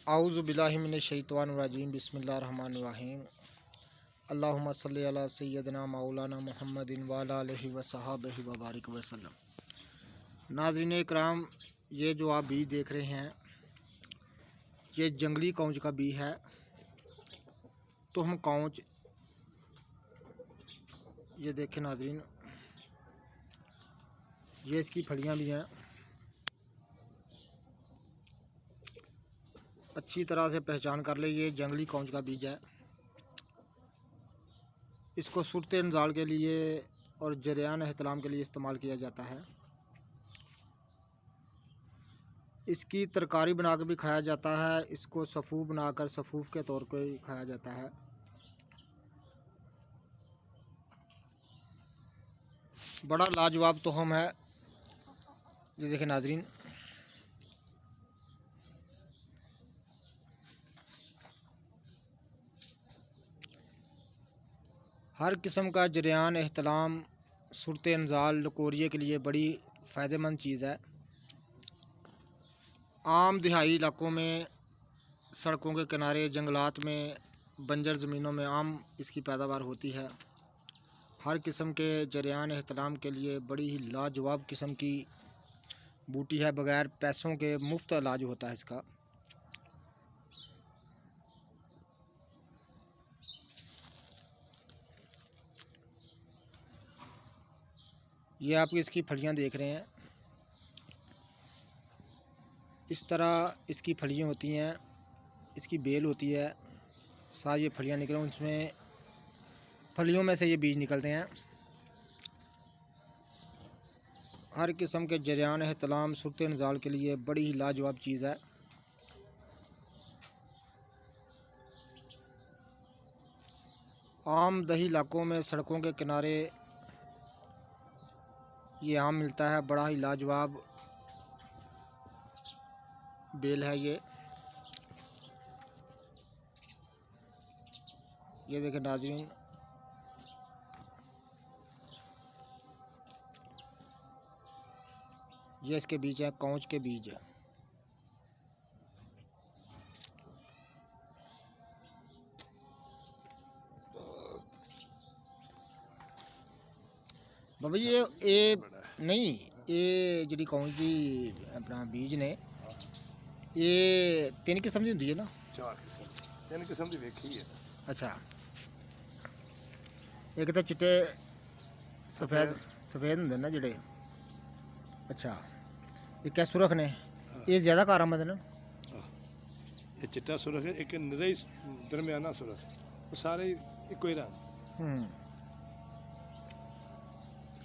आऊज़ु बिल्लाहि मिनश शैतानिर रजीम बिस्मिल्लाहिर रहमानिर रहीम अल्लाहुम्मा सल्लि अला सय्यदना मौलाना मुहम्मदिन व अला आलिहि व सहाबिहि व बारिक वसल्लम। नाज़रीन इकराम, ये जो आप बीज देख रहे हैं ये जंगली कौंच का बीज है। तो हम कौंच ये देखें नाज़रीन, ये इसकी फलियां भी हैं। अच्छी तरह से पहचान कर ले, ये जंगली कौंच का बीज है। इसको सूरत इंजाल के लिए और जरियान एहतलाम के लिए इस्तेमाल किया जाता है। इसकी तरकारी बना कर भी खाया जाता है। इसको सफ़ूफ बनाकर सफ़ूफ के तौर पे खाया जाता है। बड़ा लाजवाब तोहम है। ये देखें नाज़रीन, हर किस्म का जरियान एहतलाम सूरत इंजाल लकोरिए के लिए बड़ी फ़ायदेमंद चीज़ है। आम दिहाई इलाकों में, सड़कों के किनारे, जंगलात में, बंजर ज़मीनों में आम इसकी पैदावार होती है। हर किस्म के जरियान एहतलाम के लिए बड़ी ही लाजवाब किस्म की बूटी है। बग़ैर पैसों के मुफ्त इलाज होता है इसका। ये आप इसकी फलियां देख रहे हैं। इस तरह इसकी फलियां होती हैं, इसकी बेल होती है, सारी ये फलियां निकलें, उसमें फलियों में से ये बीज निकलते हैं। हर किस्म के जरियान एहतलाम सूरत इंजाल के लिए बड़ी ही लाजवाब चीज़ है। आम दही इलाकों में, सड़कों के किनारे ये आम मिलता है। बड़ा ही लाजवाब बेल है ये देखें नाज़रीन, ये इसके बीज हैं, कौंच के बीज है। बाबा ये नहीं, ये जी कौन सी अपना बीज ने ये 3 किस्म की होंगी है ना? 4 किस्म, 3 किस्म की वेखी है। अच्छा, एक तो चिट्टे सफ़ेद होंगे ना जेडे। अच्छा, ये क्या सुरख ने? ये ज़्यादा कारामद ना? ये चिट्टा सुरख है, एक निरा दरमियाना सुरख, सारे इको ही रंग।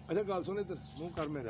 अच्छा गल सुन, इधर मुँह कर मेरे